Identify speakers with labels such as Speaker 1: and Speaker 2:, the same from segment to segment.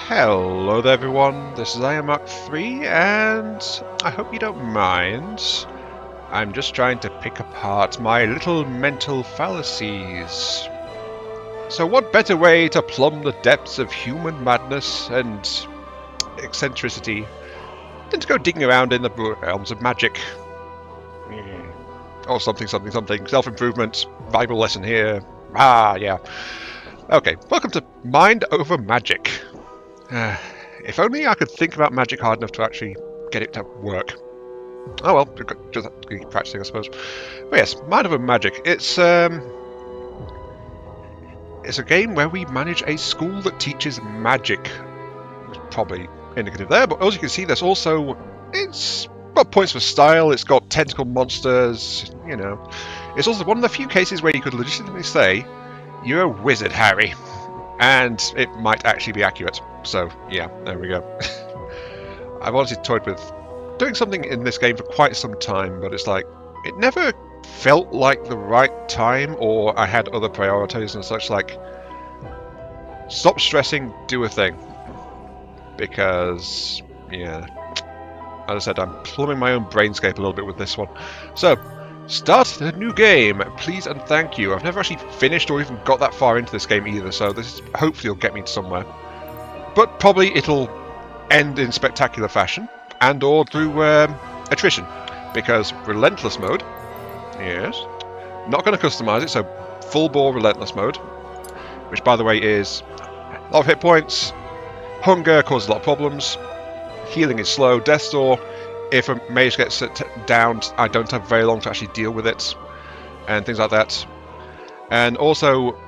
Speaker 1: Hello there everyone, this is IamMark3 and I hope you don't mind. I'm just trying to pick apart my little mental fallacies. So what better way to plumb the depths of human madness and eccentricity than to go digging around in the realms of magic? Or something, self-improvement, Bible lesson here. Yeah. Okay, welcome to Mind Over Magic. If only I could think about magic hard enough to actually get it to work. Oh well, just keep practicing, I suppose. But yes, Mind Over Magic. It's a game where we manage a school that teaches magic. It's probably indicative there, but as you can see, there's also it's got points for style. It's got tentacle monsters. You know, it's also one of the few cases where you could legitimately say, "You're a wizard, Harry," and it might actually be accurate. So yeah, there we go. I've honestly toyed with doing something in this game for quite some time, but it's like it never felt like the right time, or I had other priorities and such. Like, stop stressing, do a thing, because yeah, as I said, I'm plumbing my own brainscape a little bit with this one. So start the new game, please and thank you. I've never actually finished or even got that far into this game either, so this hopefully will get me somewhere. But probably it'll end in spectacular fashion, and or through attrition, because Relentless mode, yes, not going to customize it, so full bore Relentless mode, which by the way is a lot of hit points, hunger causes a lot of problems, healing is slow, death's door, if a mage gets downed, I don't have very long to actually deal with it, and things like that. And also,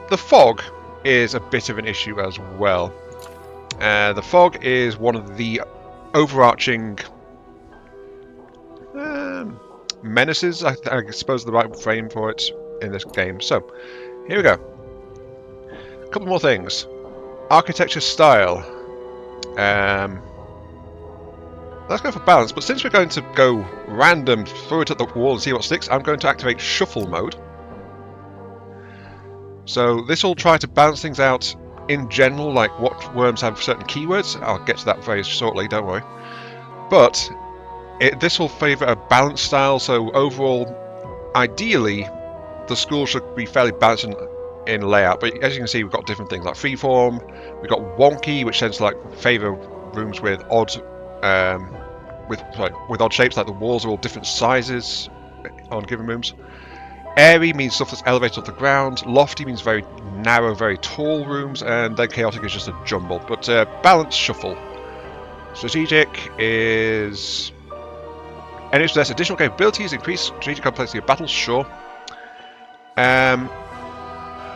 Speaker 1: the fog is a bit of an issue as well. The fog is one of the overarching menaces, I suppose the right frame for it in this game. So, here we go. A couple more things. Architecture style. Let's go for balance, but since we're going to go random, throw it at the wall and see what sticks, I'm going to activate shuffle mode. So this will try to balance things out in general, like what worms have certain keywords. I'll get to that very shortly, don't worry. But this will favour a balanced style, so overall, ideally, the school should be fairly balanced in layout. But as you can see, we've got different things like freeform, we've got wonky, which tends to like favour rooms with odd, with odd shapes, like the walls are all different sizes on given rooms. Airy means stuff that's elevated off the ground. Lofty means very narrow, very tall rooms, and then chaotic is just a jumble. But balanced shuffle. Strategic is enemies possess additional capabilities, increase strategic complexity of battles. Sure.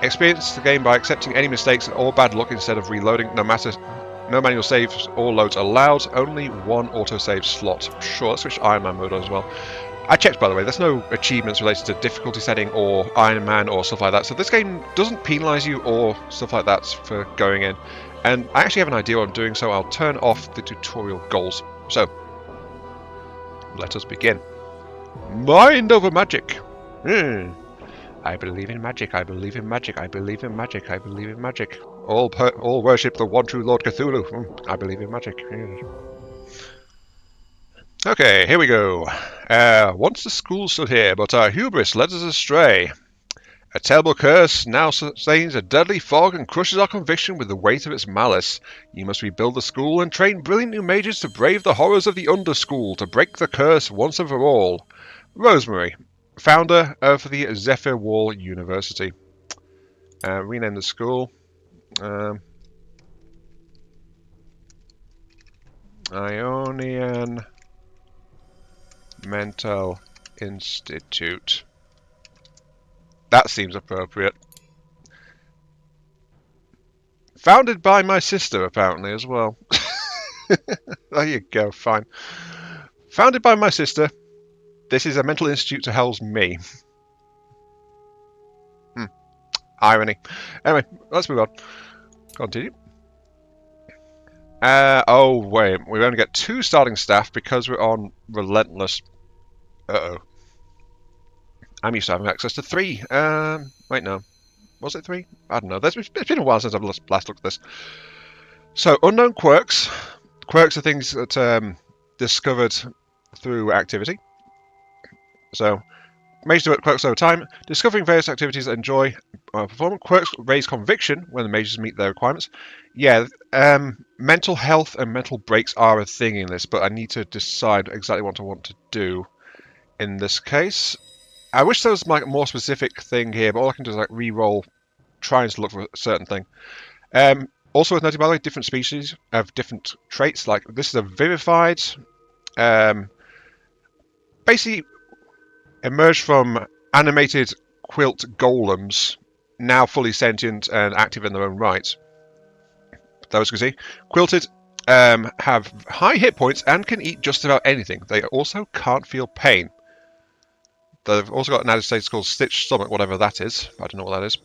Speaker 1: Experience the game by accepting any mistakes or bad luck instead of reloading. No manual saves or loads allowed. Only one autosave slot. Sure. Let's switch to Iron Man mode as well. I checked, by the way, there's no achievements related to difficulty setting or Iron Man or stuff like that, so this game doesn't penalise you or stuff like that for going in. And I actually have an idea what I'm doing, so I'll turn off the tutorial goals. So, let us begin. Mind over magic. I believe in magic, I believe in magic, I believe in magic, I believe in magic. All worship the one true Lord Cthulhu. I believe in magic. Okay, here we go. Once the school stood here, but our hubris led us astray. A terrible curse now sustains a deadly fog and crushes our conviction with the weight of its malice. You must rebuild the school and train brilliant new mages to brave the horrors of the underschool, to break the curse once and for all. Rosemary, founder of the Zephyr Wall University. Rename the school. Ionian Mental Institute. That seems appropriate. Founded by my sister, apparently, as well. There you go, fine. Founded by my sister. This is a mental institute to house me. Irony. Anyway, let's move on. Continue. Oh, wait. We only get 2 starting staff because we're on Relentless. Uh-oh. I'm used to having access to 3. Wait, no. Was it 3? I don't know. It's been a while since I've last looked at this. So, unknown quirks. Quirks are things that discovered through activity. So, mages develop quirks over time, discovering various activities that enjoy performing. Quirks raise conviction when the mages meet their requirements. Yeah, mental health and mental breaks are a thing in this, but I need to decide exactly what I want to do in this case. I wish there was like a more specific thing here, but all I can do is like re-roll, trying to look for a certain thing. Also worth noting, by the way, different species have different traits. Like this is a vivified, basically emerged from animated quilt golems, now fully sentient and active in their own right. Those you can see. Quilted have high hit points and can eat just about anything. They also can't feel pain. They've also got an added status called Stitched Stomach, whatever that is. I don't know what that is.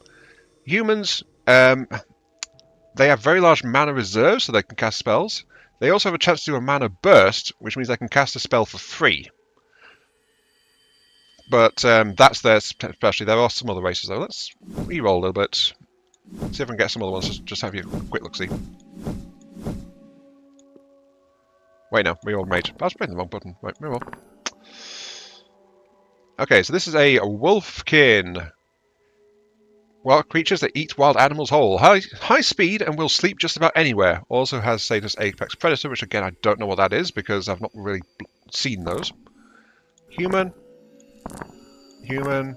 Speaker 1: Humans, they have very large mana reserves, so they can cast spells. They also have a chance to do a mana burst, which means they can cast a spell for free. But that's their specialty. There are some other races, though. Let's re-roll a little bit. See if I can get some other ones. Just have you a quick look-see. Wait, no. Re-roll mage. I was pressing the wrong button. Right, re-roll. Okay, so this is a wolfkin. Wild creatures that eat wild animals whole. High speed and will sleep just about anywhere. Also has status Apex Predator, which again I don't know what that is because I've not really seen those. Human. Human.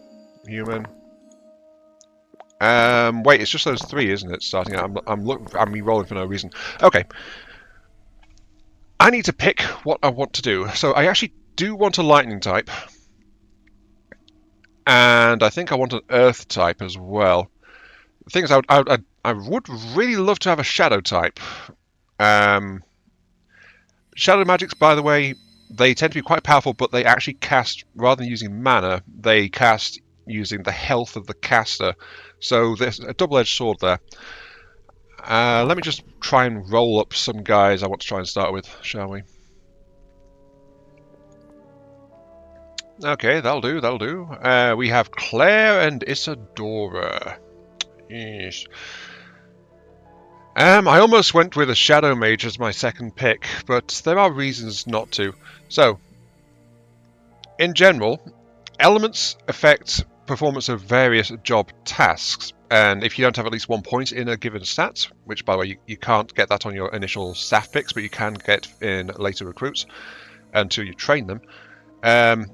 Speaker 1: Wait, it's just those three, isn't it? Starting out, I'm re-rolling for no reason. Okay. I need to pick what I want to do. So I actually do want a lightning type. And I think I want an earth type as well. The thing is, I would really love to have a shadow type. Shadow magics, by the way, they tend to be quite powerful, but they actually cast, rather than using mana, they cast using the health of the caster. So there's a double-edged sword there. Let me just try and roll up some guys I want to try and start with, shall we? Okay, that'll do. We have Claire and Isadora. Yes. I almost went with a Shadow Mage as my second pick, but there are reasons not to. So, in general, elements affect performance of various job tasks, and if you don't have at least 1 point in a given stat, which by the way you can't get that on your initial staff picks, but you can get in later recruits until you train them,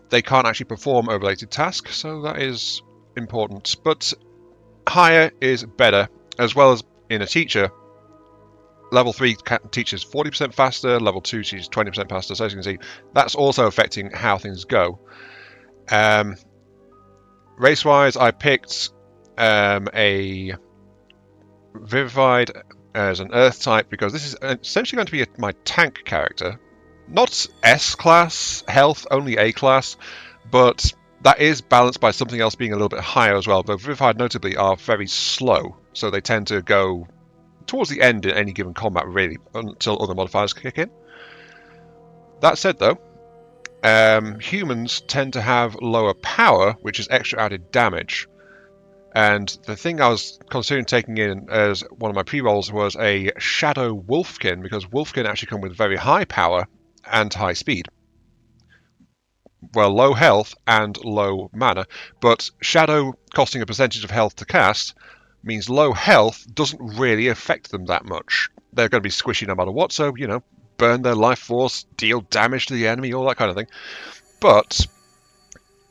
Speaker 1: they can't actually perform a related task, so that is important. But higher is better, as well as in a teacher. Level 3 teaches 40% faster, level 2 teaches 20% faster, so as you can see, that's also affecting how things go. Race-wise, I picked a Vivified as an Earth type, because this is essentially going to be my tank character. Not S-class health, only A-class, but that is balanced by something else being a little bit higher as well. But Vivified notably are very slow, so they tend to go towards the end in any given combat, really, until other modifiers kick in. That said, though, humans tend to have lower power, which is extra added damage. And the thing I was considering taking in as one of my pre-rolls was a Shadow Wolfkin, because Wolfkin actually come with very high power and high speed. Well, low health and low mana, but Shadow costing a percentage of health to cast means low health doesn't really affect them that much. They're going to be squishy no matter what, so, you know, burn their life force, deal damage to the enemy, all that kind of thing. But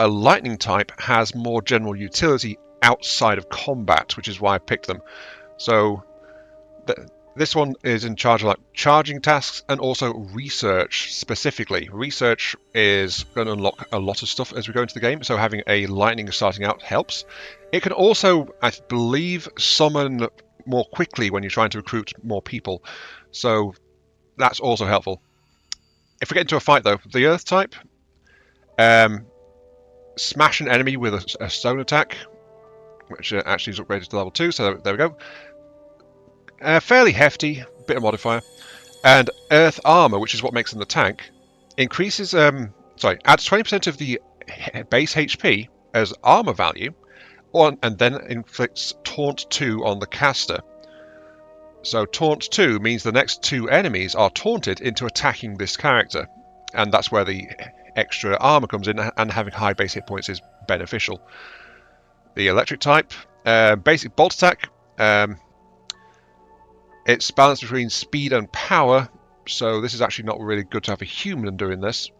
Speaker 1: a lightning type has more general utility outside of combat, which is why I picked them. So this one is in charge of like charging tasks and also research specifically. Research is going to unlock a lot of stuff as we go into the game, so having a lightning starting out helps. It can also, I believe, summon more quickly when you're trying to recruit more people, so that's also helpful. If we get into a fight though, the Earth type, smash an enemy with a stone attack, which actually is upgraded to level 2, so there we go. Fairly hefty, bit of modifier. And Earth Armor, which is what makes them the tank, increases, adds 20% of the base HP as armor value, and then inflicts Taunt 2 on the caster. So taunt 2 means the next 2 enemies are taunted into attacking this character. And that's where the extra armor comes in, and having high base hit points is beneficial. The electric type, basic bolt attack. It's balanced between speed and power, so this is actually not really good to have a human doing this.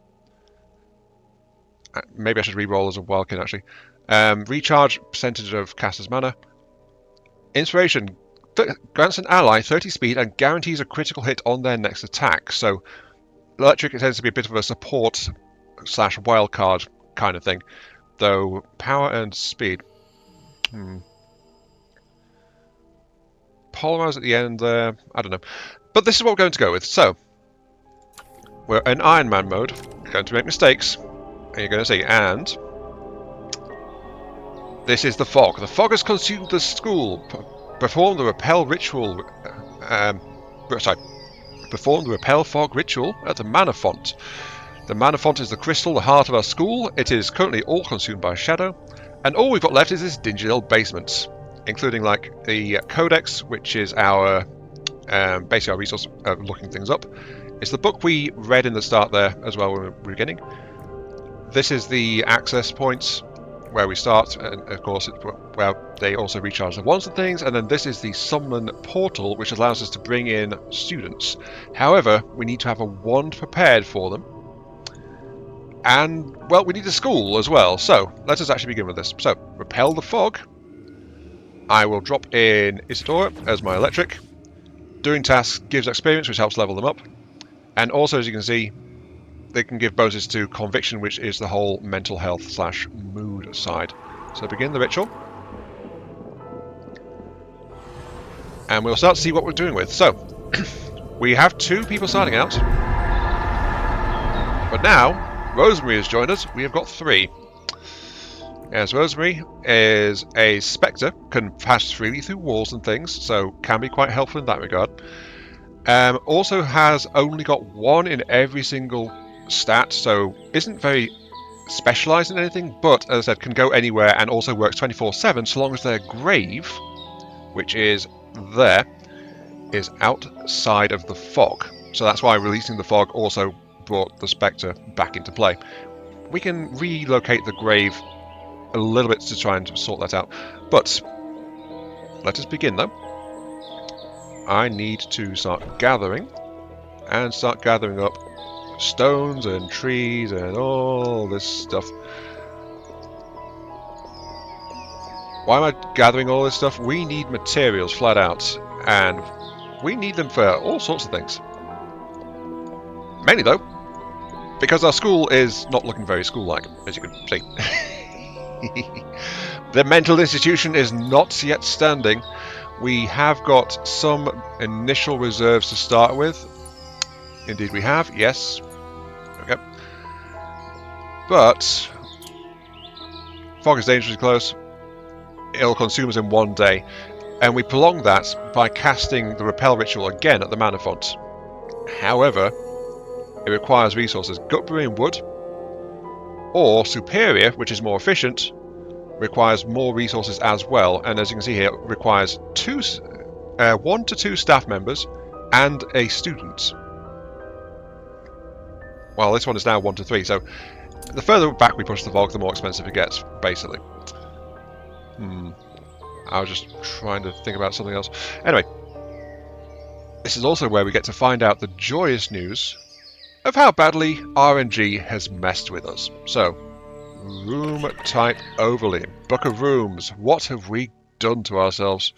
Speaker 1: Maybe I should re-roll as a wildkin, actually. Recharge percentage of caster's mana. Inspiration grants an ally 30 speed and guarantees a critical hit on their next attack. So electric tends to be a bit of a support / wildcard kind of thing, though power and speed. Polymers at the end there, I don't know. But this is what we're going to go with. So, we're in Iron Man mode, going to make mistakes, and you're going to see, and this is the fog. The fog has consumed the school. Perform the repel ritual. Perform the repel fog ritual at the mana font. The mana font is the crystal, the heart of our school. It is currently all consumed by shadow, and all we've got left is this dingy old basement, including like the codex, which is our basically our resource of looking things up. It's the book we read in the start there as well when we were beginning. This is the access points where we start, and of course it's where they also recharge the wands and things, and then this is the summon portal, which allows us to bring in students. However, we need to have a wand prepared for them, and well, we need a school as well. So let us actually begin with this. So repel the fog. I will drop in Isadora as my electric. Doing tasks gives experience, which helps level them up, and also, as you can see, they can give bonuses to conviction, which is the whole mental health / mood side. So begin the ritual. And we'll start to see what we're doing with. So, we have 2 people starting out. But now, Rosemary has joined us. We have got 3. As Rosemary is a spectre, can pass freely through walls and things, so can be quite helpful in that regard. Also has only got 1 in every single stat, so isn't very specialised in anything, but as I said, can go anywhere and also works 24/7 so long as their grave, which is there, is outside of the fog. So that's why releasing the fog also brought the Spectre back into play. We can relocate the grave a little bit to try and sort that out, but let us begin though. I need to start gathering, and start gathering up stones and trees and all this stuff. Why am I gathering all this stuff? We need materials flat out, and we need them for all sorts of things. Mainly though, because our school is not looking very school-like, as you can see. The mental institution is not yet standing. We have got some initial reserves to start with. Indeed we have, yes. Okay. But fog is dangerously close. It'll consume us in 1 day. And we prolong that by casting the repel ritual again at the mana font. However, it requires resources. Gutberry and wood, or Superior, which is more efficient, requires more resources as well. And as you can see here, it requires 1 to 2 staff members and a student. Well, this one is now 1 to 3, so the further back we push the fog, the more expensive it gets, basically. I was just trying to think about something else. Anyway, this is also where we get to find out the joyous news of how badly RNG has messed with us. So, room type overlay. Book of rooms. What have we done to ourselves?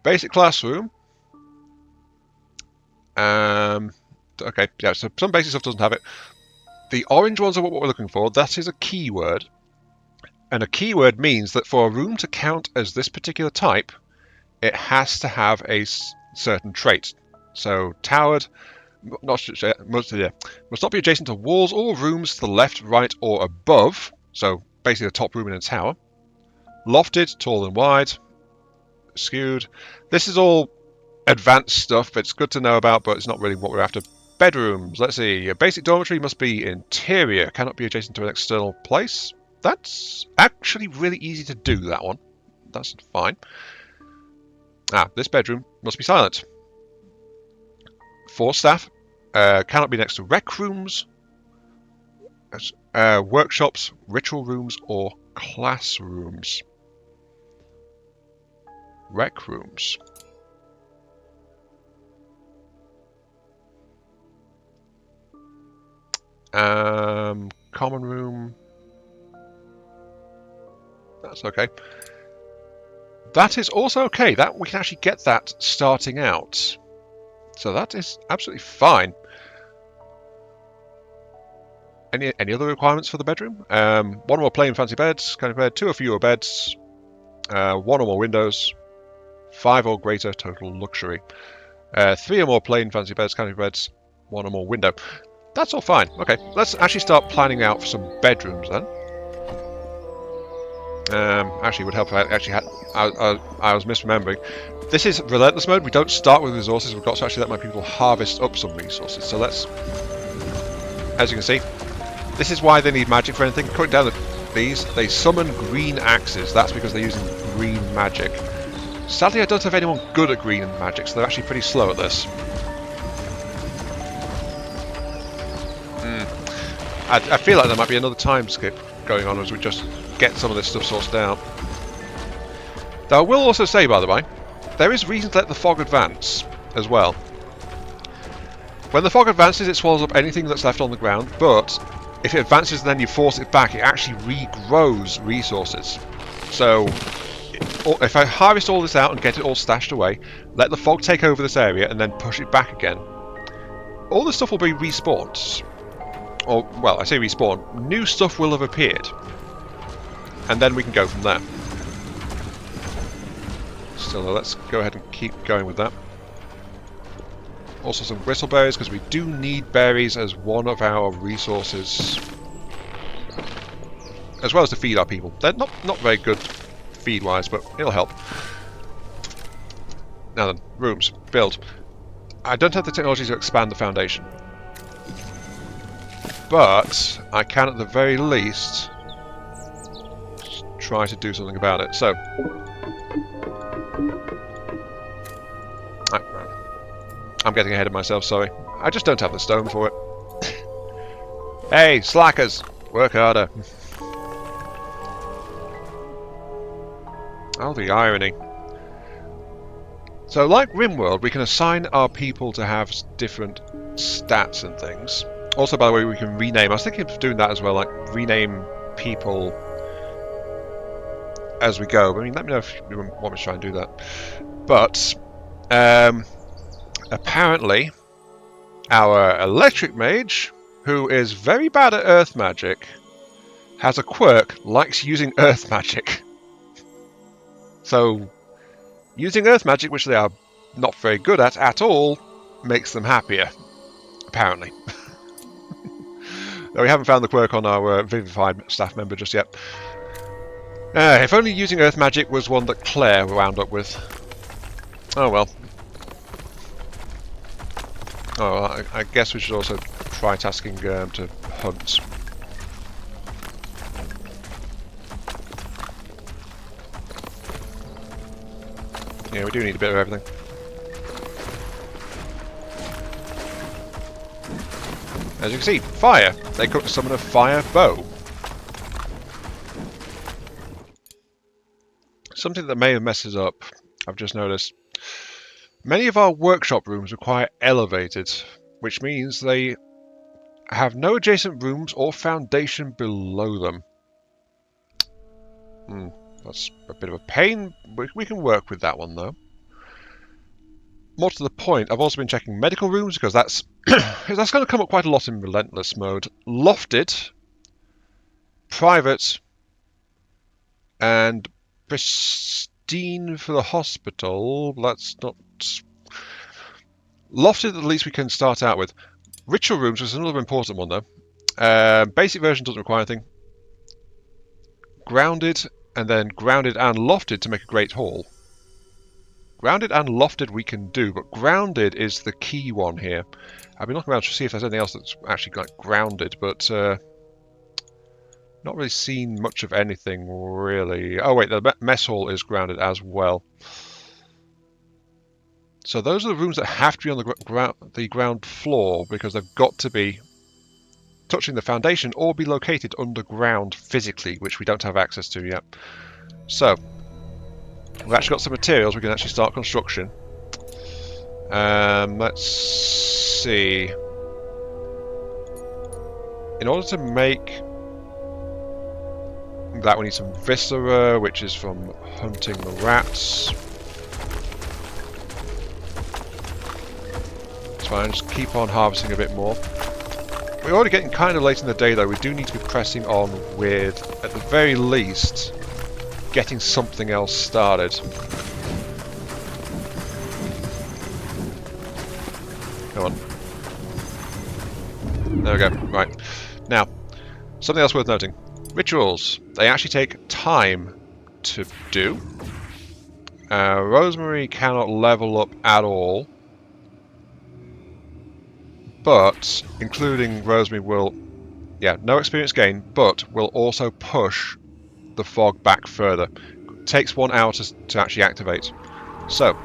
Speaker 1: Basic classroom. Okay, yeah, so some basic stuff doesn't have it. The orange ones are what we're looking for. That is a keyword. And a keyword means that for a room to count as this particular type, it has to have a certain trait. So, towered must not be adjacent to walls or rooms to the left, right, or above. So, basically a top room in a tower. Lofted, tall and wide. Skewed. This is all advanced stuff, but it's good to know about, but it's not really what we're after. Bedrooms. Let's see. A basic dormitory must be interior. Cannot be adjacent to an external place. That's actually really easy to do, that one. That's fine. Ah, this bedroom must be silent. 4 staff. Cannot be next to rec rooms, workshops, ritual rooms, or classrooms. Rec rooms. Common room. That's okay. That is also okay. That we can actually get that starting out. So that is absolutely fine. Any other requirements for the bedroom? 1 or more plain fancy beds, kind of bed, 2 or fewer beds, 1 or more windows, 5 or greater total luxury, 3 or more plain fancy beds, kind of beds, 1 or more window. That's all fine. Okay, let's actually start planning out for some bedrooms then. Actually, it would help if I actually had. I was misremembering. This is Relentless mode. We don't start with resources. We've got to actually let my people harvest up some resources. So let's. As you can see, this is why they need magic for anything. Cutting down these, they summon green axes. That's because they're using green magic. Sadly, I don't have anyone good at green magic, so they're actually pretty slow at this. I feel like there might be another time skip going on as we just get some of this stuff sorted out. Though I will also say, by the way, there is reason to let the fog advance as well. When the fog advances, it swallows up anything that's left on the ground, but if it advances and then you force it back, it actually regrows resources. So if I harvest all this out and get it all stashed away, let the fog take over this area and then push it back again, all the stuff will be respawned. Or, well, I say respawn. New stuff will have appeared. And then we can go from there. Still, let's go ahead and keep going with that. Also some bristleberries, because we do need berries as one of our resources. As well as to feed our people. They're not very good feed-wise, but it'll help. Now then, rooms. Build. I don't have the technology to expand the foundation. But I can at the very least try to do something about it. So I'm getting ahead of myself, sorry. I just don't have the stone for it. Hey, slackers! Work harder. Oh, the irony. So, like RimWorld, we can assign our people to have different stats and things. Also, by the way, we can rename. I was thinking of doing that as well, like rename people as we go. I mean, let me know if you want me to try and do that. But apparently, our electric mage, who is very bad at earth magic, has a quirk, likes using earth magic. So, using earth magic, which they are not very good at all, makes them happier. Apparently. Though we haven't found the quirk on our Vivified staff member just yet. If only using earth magic was one that Claire wound up with. Oh well. Oh, well, I guess we should also try tasking to hunt. Yeah, we do need a bit of everything. As you can see, fire! They could summon a fire bow. Something that may have messes up, I've just noticed. Many of our workshop rooms require elevated, which means they have no adjacent rooms or foundation below them. That's a bit of a pain. We can work with that one though. More to the point, I've also been checking medical rooms because that's that's going to come up quite a lot in Relentless mode. Lofted, private, and pristine for the hospital. That's not lofted. At least we can start out with. Ritual rooms is another important one though. Basic version doesn't require anything. Grounded, and then grounded and lofted to make a great hall. Grounded and lofted we can do, but grounded is the key one here. I've been looking around to see if there's anything else that's actually like grounded, but not really seen much of anything really. Oh wait, the mess hall is grounded as well. So those are the rooms that have to be on the ground floor because they've got to be touching the foundation or be located underground physically, which we don't have access to yet. So we've actually got some materials. We can actually start construction. Let's see. In order to make that, we need some viscera, which is from hunting the rats. That's fine, just keep on harvesting a bit more. We're already getting kind of late in the day though. We do need to be pressing on with, at the very least, getting something else started. Come on. There we go. Right. Now, something else worth noting. Rituals. They actually take time to do. Rosemary cannot level up at all. But, including Rosemary will... Yeah, no experience gain, but will also push the fog back further. It takes 1 hour to actually activate. So,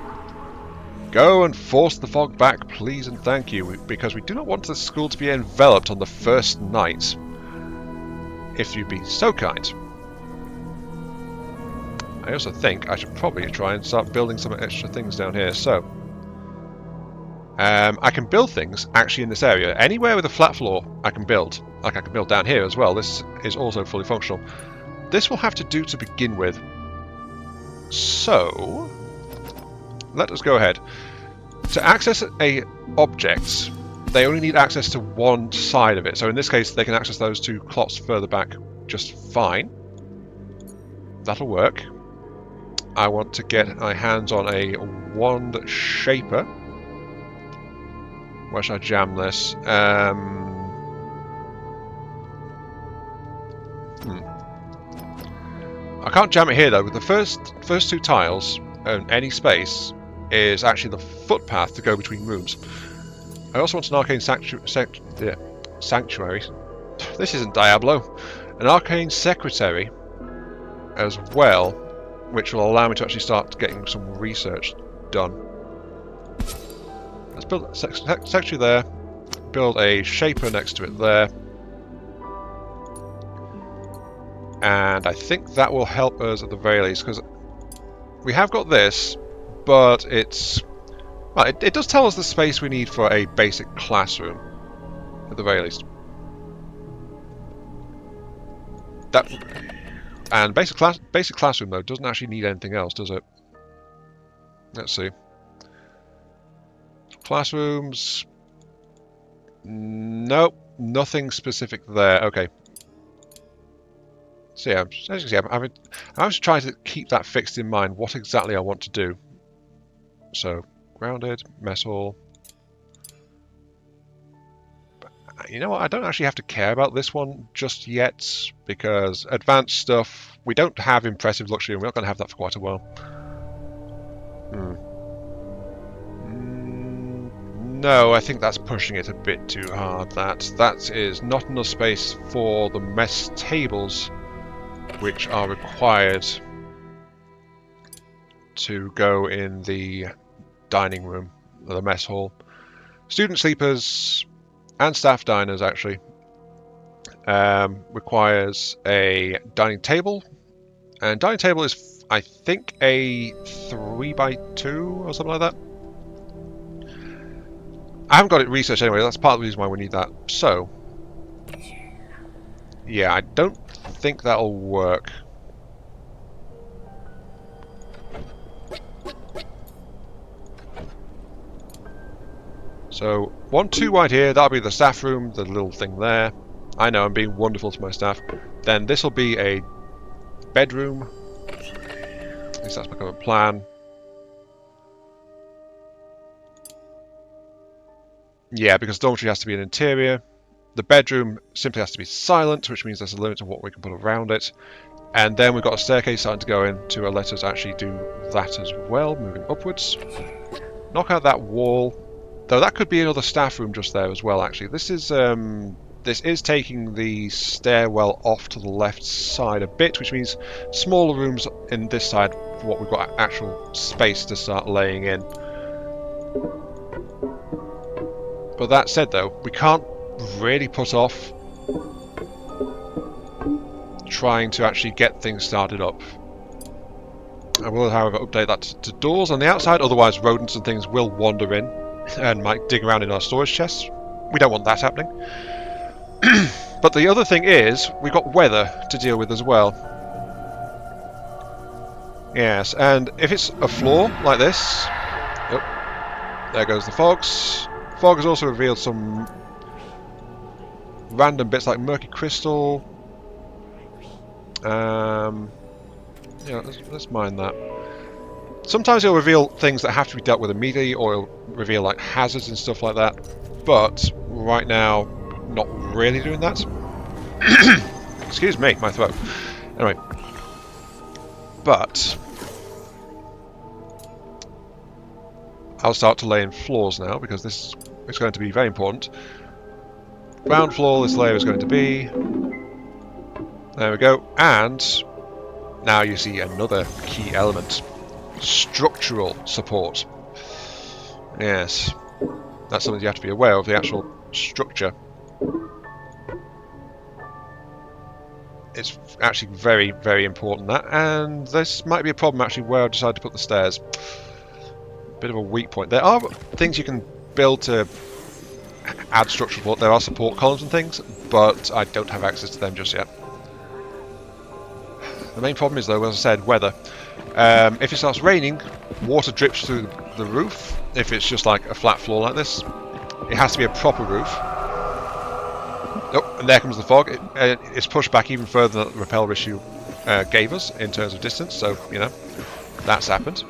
Speaker 1: go and force the fog back, please and thank you, because we do not want the school to be enveloped on the first night. If you'd be so kind. I also think I should probably try and start building some extra things down here. So, I can build things actually in this area. Anywhere with a flat floor I can build. Like I can build down here as well. This is also fully functional. This will have to do to begin with. So, let us go ahead. To access a object, they only need access to one side of it. So in this case, they can access those 2 clots further back just fine. That'll work. I want to get my hands on a wand shaper. Where should I jam this? I can't jam it here though. With the first 2 tiles, any space is actually the footpath to go between rooms. I also want an arcane sanctuary. This isn't Diablo. An arcane secretary as well, which will allow me to actually start getting some research done. Let's build a secretary there. Build a shaper next to it there. And I think that will help us at the very least, because we have got this, but it's... Well, it does tell us the space we need for a basic classroom, at the very least. That and basic classroom though doesn't actually need anything else, does it? Let's see. Classrooms. Nope, nothing specific there. Okay. So yeah, as you can see, I'm just trying to keep that fixed in mind. What exactly I want to do. So. Grounded, mess hall. You know what, I don't actually have to care about this one just yet, because advanced stuff, we don't have impressive luxury, and we're not going to have that for quite a while. No, I think that's pushing it a bit too hard. That is not enough space for the mess tables, which are required to go in the dining room, the mess hall. Student sleepers and staff diners actually requires a dining table, and dining table is I think a 3x2 or something like that. I haven't got it researched anyway, that's part of the reason why we need that. So yeah, I don't think that'll work. So, 1, 2 wide here, that'll be the staff room, the little thing there. I know, I'm being wonderful to my staff. Then this will be a bedroom. At least that's my current plan. Yeah, because dormitory has to be an interior. The bedroom simply has to be silent, which means there's a limit to what we can put around it. And then we've got a staircase starting to go in to let us actually do that as well, moving upwards. Knock out that wall. Though that could be another staff room just there as well, actually. This is taking the stairwell off to the left side a bit, which means smaller rooms in this side for what we've got actual space to start laying in. But that said, though, we can't really put off trying to actually get things started up. I will, however, update that to doors on the outside, otherwise rodents and things will wander in and might dig around in our storage chests. We don't want that happening. But the other thing is, we've got weather to deal with as well. Yes, and if it's a floor like this... Oh, there goes the fogs. Fog has also revealed some random bits like murky crystal. Yeah, let's mind that. Sometimes it'll reveal things that have to be dealt with immediately, or it'll reveal like hazards and stuff like that. But right now, not really doing that. Excuse me, my throat. Anyway, but I'll start to lay in floors now, because this is going to be very important. Ground floor, this layer is going to be. There we go, and now you see another key element. Structural support. Yes, that's something you have to be aware of, the actual structure. It's actually very, very important, that, and this might be a problem actually where I decide to put the stairs. Bit of a weak point. There are things you can build to add structural support. There are support columns and things, but I don't have access to them just yet. The main problem is, though, as I said, weather. If it starts raining, water drips through the roof. If it's just like a flat floor like this, it has to be a proper roof. Oh, and there comes the fog. It's pushed back even further than the repel issue gave us in terms of distance, so, you know, that's happened.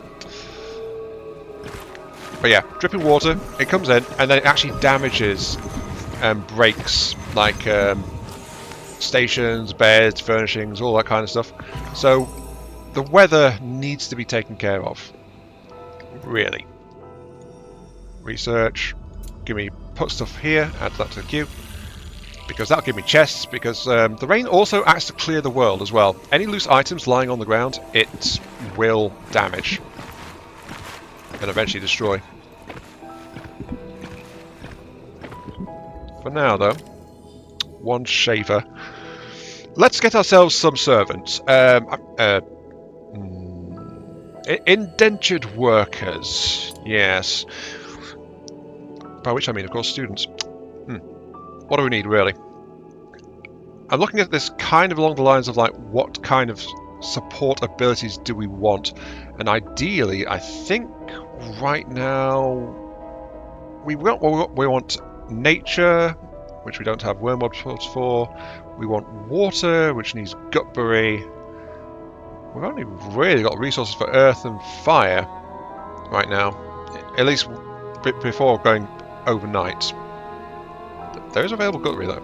Speaker 1: But yeah, dripping water, it comes in, and then it actually damages and breaks, like, stations, beds, furnishings, all that kind of stuff. So the weather needs to be taken care of. Really. Research. Give me put stuff here, add that to the queue. Because that'll give me chests, because the rain also acts to clear the world as well. Any loose items lying on the ground, it will damage. And eventually destroy. For now, though, one shaver. Let's get ourselves some servants. Indentured workers. Yes. By which I mean, of course, students. What do we need, really? I'm looking at this kind of along the lines of, like, what kind of support abilities do we want? And ideally, I think right now we want nature, which we don't have wormwood for. We want water, which needs gutberry. We've only really got resources for earth and fire right now, at least before going overnight. There is available gutberry, though.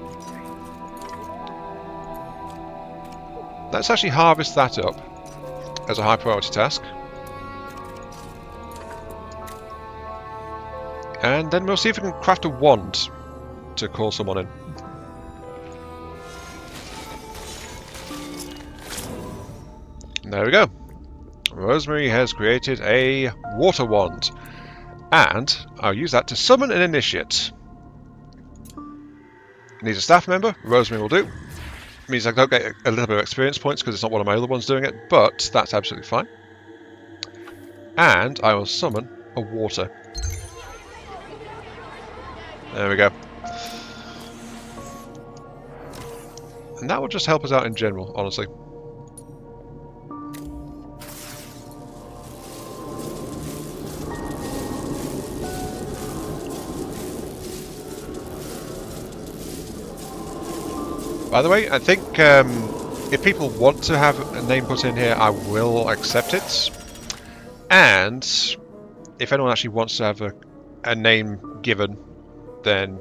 Speaker 1: Let's actually harvest that up as a high priority task. And then we'll see if we can craft a wand to call someone in. There we go. Rosemary has created a water wand. And I'll use that to summon an initiate. Needs a staff member. Rosemary will do. Means I don't get a little bit of experience points because it's not one of my other ones doing it, but that's absolutely fine. And I will summon a water. There we go. And that will just help us out in general, honestly. By the way, I think if people want to have a name put in here, I will accept it. And if anyone actually wants to have a name given, then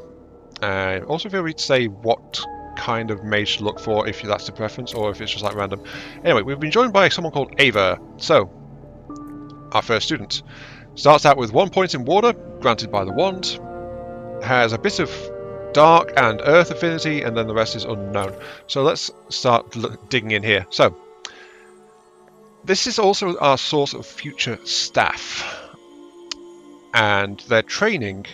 Speaker 1: also feel free to say what kind of mage to look for, if that's the preference, or if it's just like random. Anyway, we've been joined by someone called Ava. So, our first student. Starts out with 1 point in water, granted by the wand. Has a bit of dark and earth affinity, and then the rest is unknown. So let's start digging in here. So, this is also our source of future staff. and their training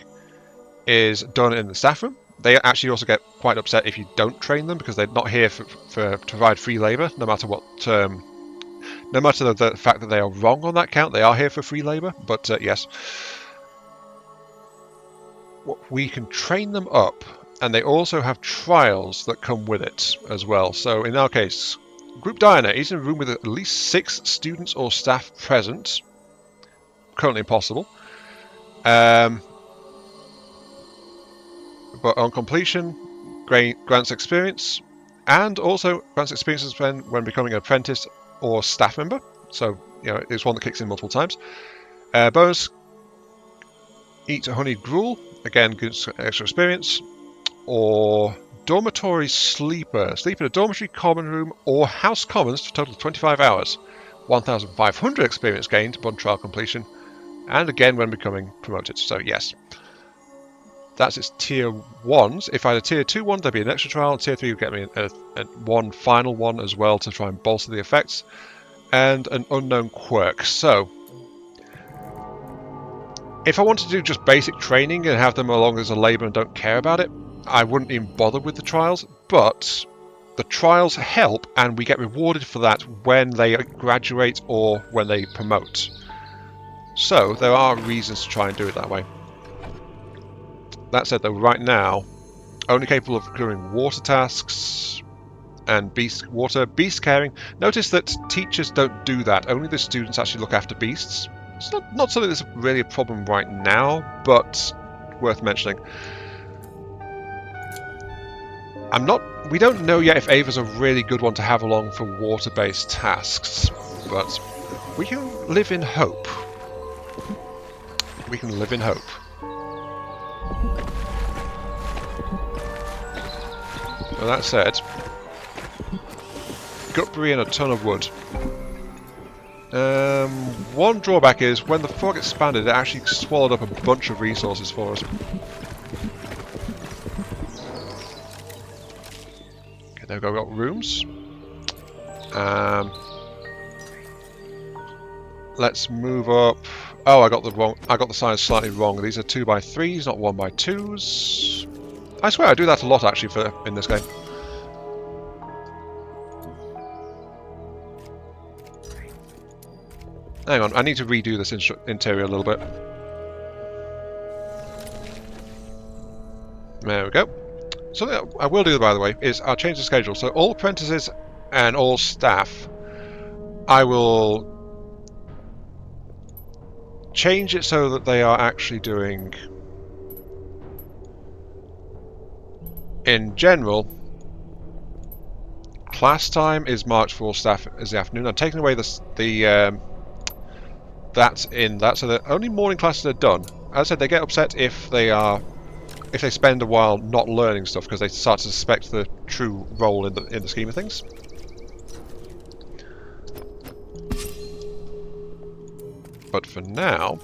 Speaker 1: is done in the staff room. They actually also get quite upset if you don't train them, because they're not here to provide free labour, no matter what. No matter the fact that they are wrong on that count, they are here for free labour. But yes, we can train them up, and they also have trials that come with it as well. So in our case, Group Diner is in a room with at least 6 students or staff present. Currently impossible. But on completion, grants experience, and also grants experience when becoming an apprentice or staff member. So, you know, it's one that kicks in multiple times. Bonus, eat a honeyed gruel, again, gives extra experience. Or dormitory sleeper, sleep in a dormitory common room or house commons for a total of 25 hours. 1,500 experience gained upon trial completion, and again when becoming promoted. So yes, that's its tier 1s. If I had a tier 2 one, there'd be an extra trial, and tier 3 would get me one final one as well to try and bolster the effects, and an unknown quirk. So if I wanted to do just basic training and have them along as a labour and don't care about it, I wouldn't even bother with the trials. But the trials help, and we get rewarded for that when they graduate or when they promote. So there are reasons to try and do it that way. That said, though, right now, only capable of doing water tasks and beast caring. Notice that teachers don't do that. Only the students actually look after beasts. It's not something that's really a problem right now, but worth mentioning. We don't know yet if Ava's a really good one to have along for water-based tasks, but we can live in hope. We can live in hope. Well, that said, gutbury and a ton of wood. One drawback is when the fog expanded, it actually swallowed up a bunch of resources for us. Okay, there we go. We've got rooms. Let's move up. Oh, I got the size slightly wrong. These are 2x3s, not 1x2s. I swear I do that a lot actually in this game. Hang on, I need to redo this interior a little bit. There we go. Something that I will do, by the way, is I'll change the schedule. So all apprentices and all staff, I will change it so that they are actually doing, in general, class time is March for all staff is the afternoon. I'm taking away that's in that, so that only morning classes are done. As I said, they get upset if they spend a while not learning stuff, because they start to suspect the true role in the scheme of things. But for now,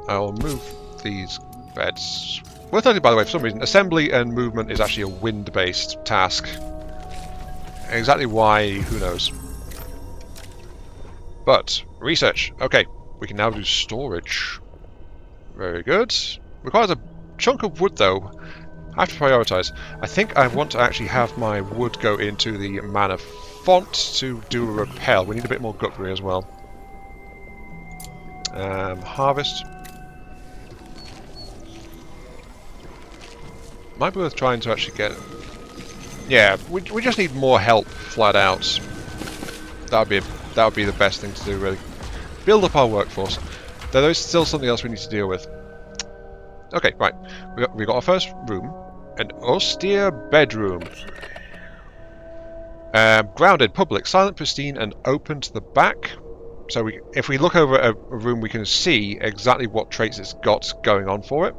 Speaker 1: I will move these beds. Worth noting, by the way, for some reason, assembly and movement is actually a wind-based task. Exactly why, who knows. But, research. Okay, we can now do storage. Very good. Requires a chunk of wood, though. I have to prioritise. I think I want to actually have my wood go into the mana font to do a repel. We need a bit more gutbury as well. Harvest. Might be worth trying to actually get... Yeah, we just need more help, flat out. That would be the best thing to do, really. Build up our workforce. There is still something else we need to deal with. Okay, right. We got our first room. An austere bedroom. Grounded, public, silent, pristine, and open to the back. So if we look over a room, we can see exactly what traits it's got going on for it.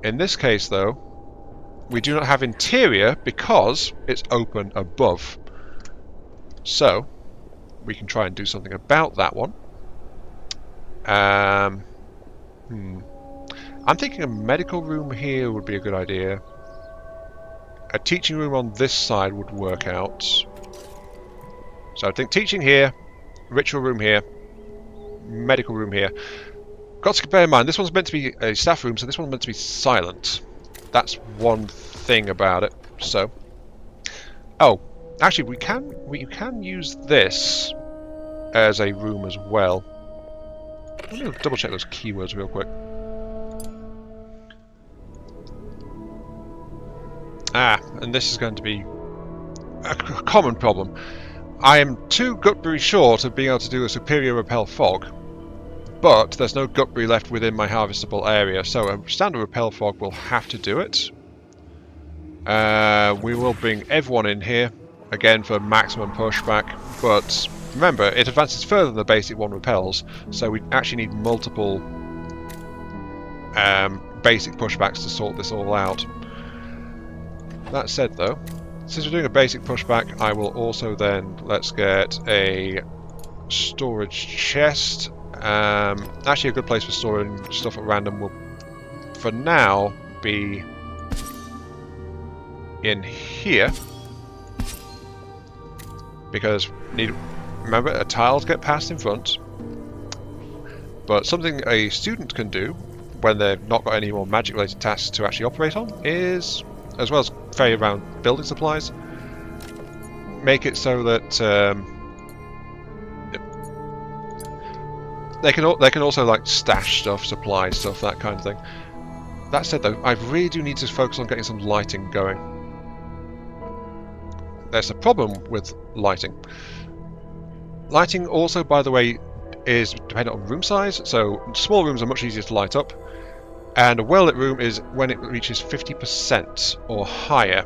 Speaker 1: In this case, though, we do not have interior because it's open above. So we can try and do something about that one. I'm thinking a medical room here would be a good idea. A teaching room on this side would work out. So I think teaching here, ritual room here, medical room here. Got got to bear in mind, this one's meant to be a staff room, so this one's meant to be silent. That's one thing about it. So, oh, actually, we can use this as a room as well. Let me double check those keywords real quick. Ah, and this is going to be a common problem. I am too gutberry short of being able to do a superior repel fog, but there's no gutberry left within my harvestable area, so a standard repel fog will have to do it. We will bring everyone in here, again for maximum pushback, but remember, it advances further than the basic one repels, so we actually need multiple basic pushbacks to sort this all out. That said though, since we're doing a basic pushback, I will also then, let's get a storage chest. Actually a good place for storing stuff at random will, for now, be in here. Because, remember, tiles get passed in front. But something a student can do, when they've not got any more magic-related tasks to actually operate on, is, as well as ferry around building supplies, make it so that they can also like stash stuff, supply stuff, that kind of thing. That said though, I really do need to focus on getting some lighting going. There's a problem with lighting. Lighting also, by the way, is dependent on room size, so small rooms are much easier to light up. And a well-lit room is when it reaches 50% or higher.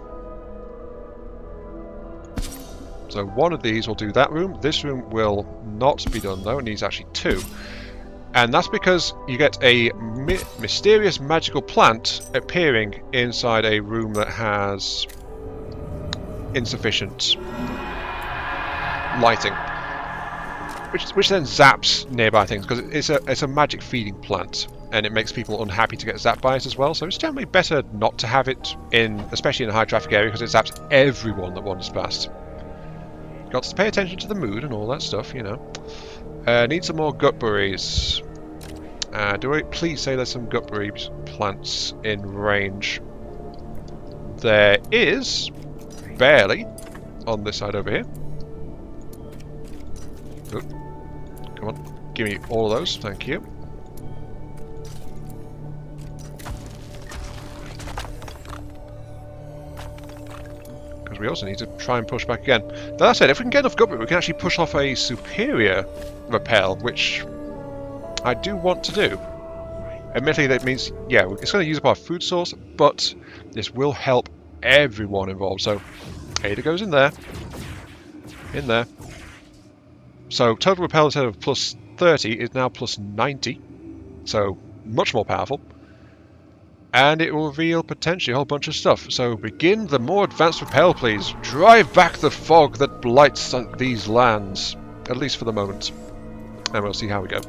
Speaker 1: So one of these will do that room. This room will not be done though, it needs actually 2. And that's because you get a mysterious magical plant appearing inside a room that has insufficient lighting. Which then zaps nearby things, because it's a magic feeding plant. And it makes people unhappy to get zapped by it as well, so it's generally better not to have it in, especially in a high traffic area, because it zaps everyone that wanders past. Got to pay attention to the mood and all that stuff, you know. Need some more gutberries. Please say there's some gutberry plants in range. There is, barely, on this side over here. Oop. Come on, give me all of those, thank you. We also need to try and push back again. That said, if we can get enough gutberry, we can actually push off a superior repel, which I do want to do. Admittedly, that means, yeah, it's going to use up our food source, but this will help everyone involved. So, Ada goes in there. In there. So, total repel instead of plus 30 is now plus 90. So, much more powerful. And it will reveal potentially a whole bunch of stuff. So begin the more advanced repel, please. Drive back the fog that blights these lands. At least for the moment. And we'll see how we go.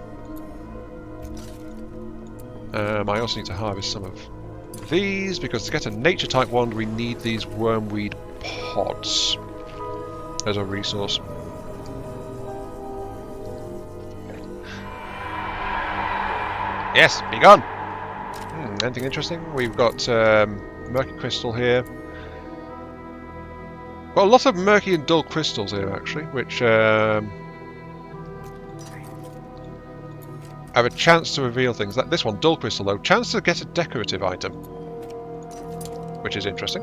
Speaker 1: I also need to harvest some of these, because to get a nature type wand we need these wormweed pods as a resource. Yes, be gone! Anything interesting? We've got murky crystal here. Got a lot of murky and dull crystals here, actually, which have a chance to reveal things. This one, dull crystal, though, chance to get a decorative item, which is interesting.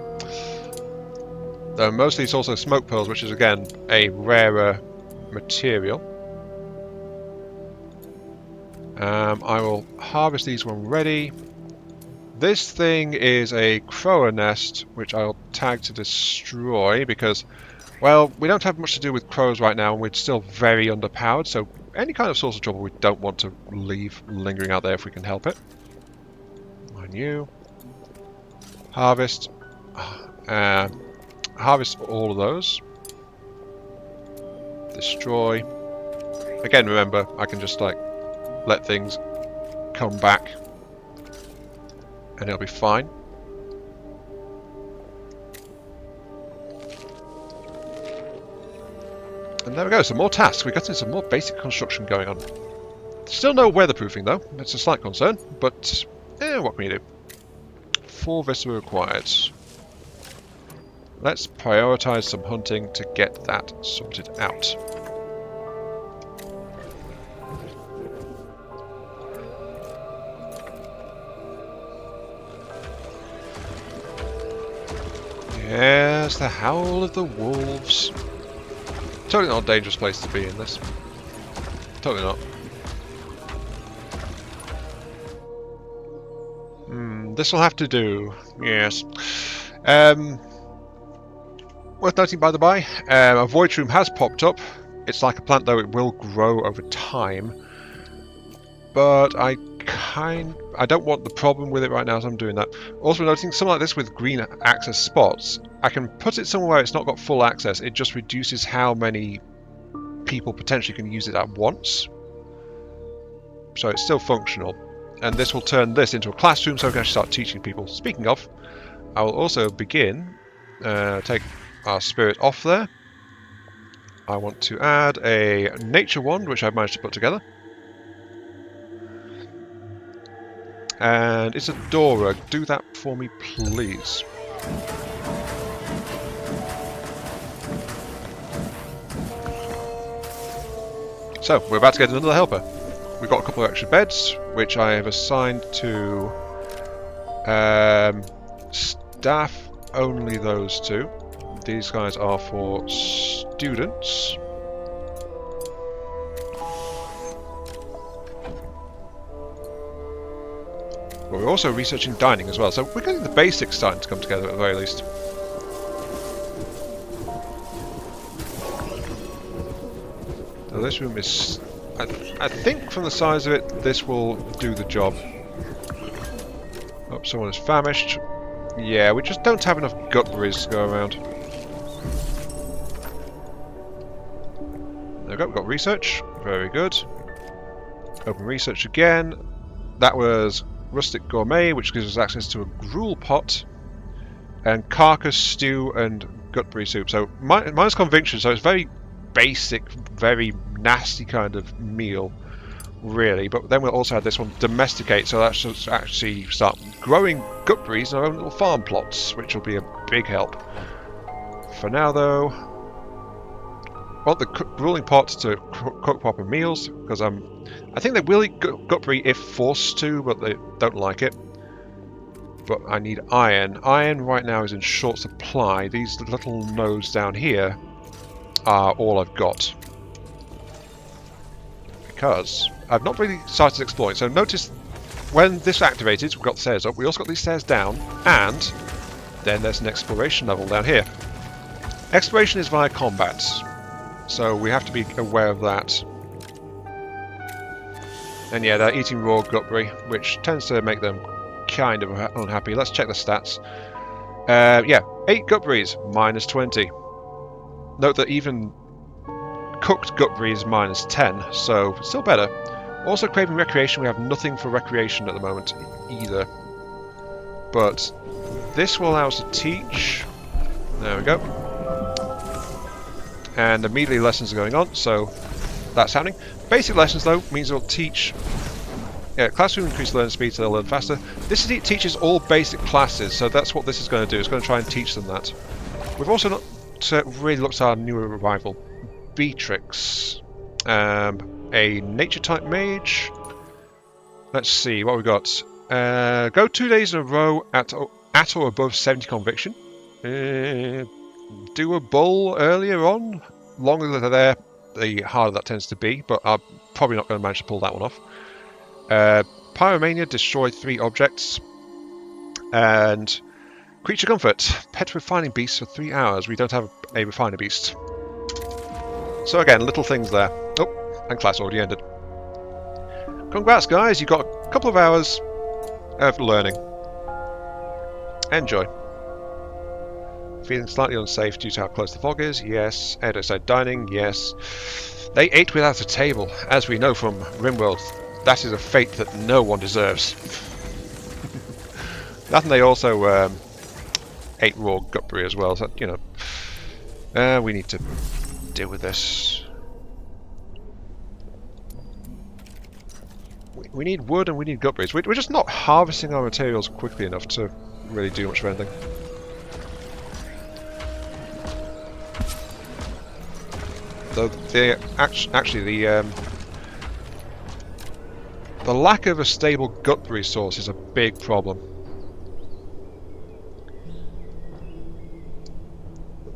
Speaker 1: Though mostly it's also smoke pearls, which is again a rarer material. I will harvest these when ready. This thing is a crower nest, which I'll tag to destroy because, well, we don't have much to do with crows right now and we're still very underpowered, so any kind of source of trouble we don't want to leave lingering out there if we can help it. Mine you. Harvest. Harvest all of those. Destroy. Again, remember, I can just, like, let things come back and it'll be fine. And there we go, some more tasks. We've got some more basic construction going on. Still no weatherproofing though. It's a slight concern, but what can you do? 4 viscera required. Let's prioritise some hunting to get that sorted out. Yes, the howl of the wolves. Totally not a dangerous place to be in this. Totally not. This will have to do. Yes. Worth noting, by the by, a void shroom has popped up. It's like a plant, though it will grow over time. But I don't want the problem with it right now, so I'm doing that. Also noting, something like this with green access spots, I can put it somewhere where it's not got full access. It just reduces how many people potentially can use it at once. So it's still functional. And this will turn this into a classroom, so we can actually start teaching people. Speaking of, I will also begin, take our spirit off there. I want to add a nature wand, which I've managed to put together. And Isadora, do that for me, please. So, we're about to get another helper. We've got a couple of extra beds, which I have assigned to staff, only those 2. These guys are for students. But we're also researching dining as well, so we're getting the basics starting to come together at the very least. So this room is... I think from the size of it, this will do the job. Oh, someone is famished. Yeah, we just don't have enough gutberries to go around. There we go, we've got research. Very good. Open research again. That was rustic gourmet, which gives us access to a gruel pot. And carcass stew and gutberry soup. So mine's conviction, so it's very basic, very nasty kind of meal, really. But then we'll also have this one, domesticate, so that should actually start growing gutberries in our own little farm plots, which will be a big help. For now, though, I want the grueling pot to cook proper meals, because I think they will eat gutberry if forced to, but they don't like it. But I need iron. Iron right now is in short supply. These little nodes down here are all I've got. Because I've not really started exploring. So notice when this activated, we've got the stairs up, we also got these stairs down, and then there's an exploration level down here. Exploration is via combat, so we have to be aware of that. And yeah, they're eating raw gutberry, which tends to make them kind of unhappy. Let's check the stats. Yeah, 8 gutberries, minus 20. Note that even cooked gutberry is minus 10, so still better. Also craving recreation, we have nothing for recreation at the moment either. But this will allow us to teach. There we go. And immediately lessons are going on, so that's happening. Basic lessons though means it'll teach. Yeah, classroom increase learning speed so they'll learn faster. This teaches all basic classes, so that's what this is going to do. It's going to try and teach them that. We've also not really looked at our newer arrival, Beatrix, a nature type mage. Let's see what we got. Go 2 days in a row at or above 70 conviction. Do a bull earlier on. Longer they're there, the harder that tends to be, but I'm probably not going to manage to pull that one off. Pyromania, destroy 3 objects. And creature comfort, pet refining beast for 3 hours. We don't have a refiner beast. So again, little things there. Oh, and class already ended. Congrats guys, you got a couple of hours of learning. Enjoy. Feeling slightly unsafe due to how close the fog is? Yes. Outside dining? Yes. They ate without a table. As we know from RimWorld, that is a fate that no one deserves. That, and they also ate raw gutberry as well, so, you know. We need to deal with this. We need wood and we need gutberries. We're just not harvesting our materials quickly enough to really do much of anything. Though the lack of a stable gutberry source is a big problem.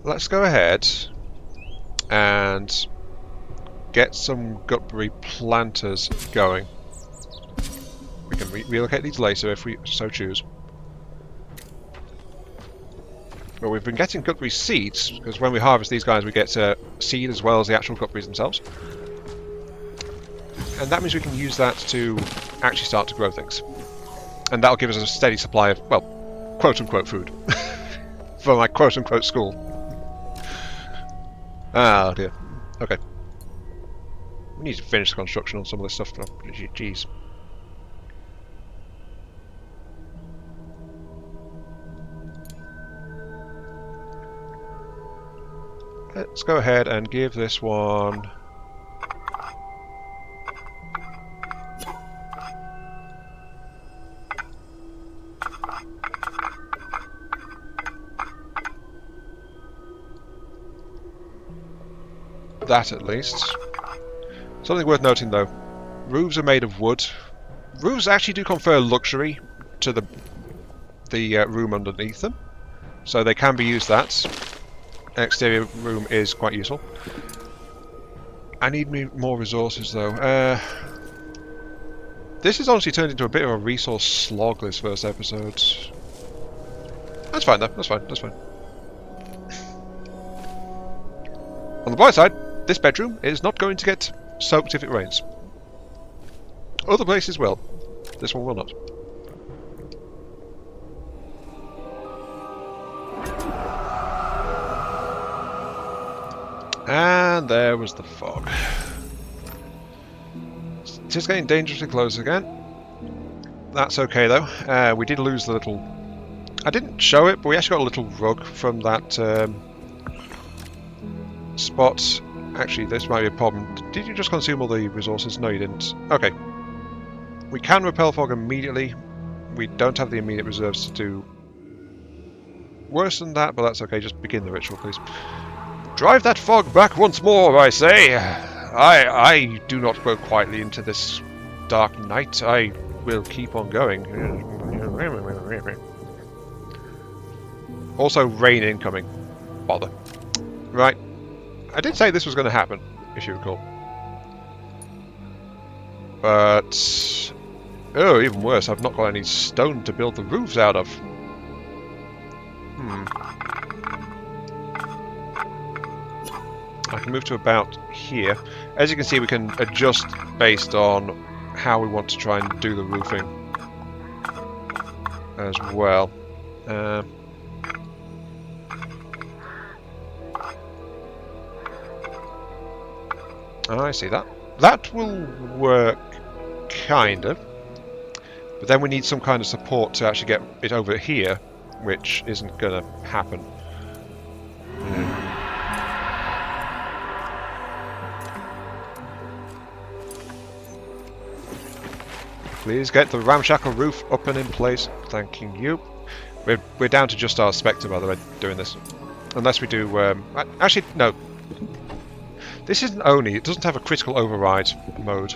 Speaker 1: Let's go ahead and get some gutberry planters going. We can relocate these later if we so choose. But we've been getting gutberry seeds, because when we harvest these guys we get seed as well as the actual gutberries themselves. And that means we can use that to actually start to grow things. And that'll give us a steady supply of, well, quote-unquote food. For my quote-unquote school. Oh dear. Okay. We need to finish the construction on some of this stuff. Oh, jeez. Let's go ahead and give this one... that at least. Something worth noting though, roofs are made of wood. Roofs actually do confer luxury to the room underneath them, so they can be used that. Exterior room is quite useful. I need more resources though. This has honestly turned into a bit of a resource slog this first episode. That's fine though, that's fine, that's fine. On the bright side, this bedroom is not going to get soaked if it rains. Other places will. This one will not. And there was the fog. It is getting dangerously close again. That's okay though. We did lose the little... I didn't show it, but we actually got a little rug from that spot. Actually, this might be a problem. Did you just consume all the resources? No, you didn't. Okay. We can repel fog immediately. We don't have the immediate reserves to do worse than that, but that's okay. Just begin the ritual, please. Drive that fog back once more, I say. I do not go quietly into this dark night. I will keep on going. Also, rain incoming. Bother. Right. I did say this was going to happen, if you recall. But... oh, even worse, I've not got any stone to build the roofs out of. I can move to about here. As you can see, we can adjust based on how we want to try and do the roofing as well. I see that. That will work, kind of. But then we need some kind of support to actually get it over here, which isn't going to happen. Please get the ramshackle roof up and in place. Thanking you. We're down to just our Spectre, by the way, doing this. Unless we do... actually, no. This isn't Oni. It doesn't have a critical override mode.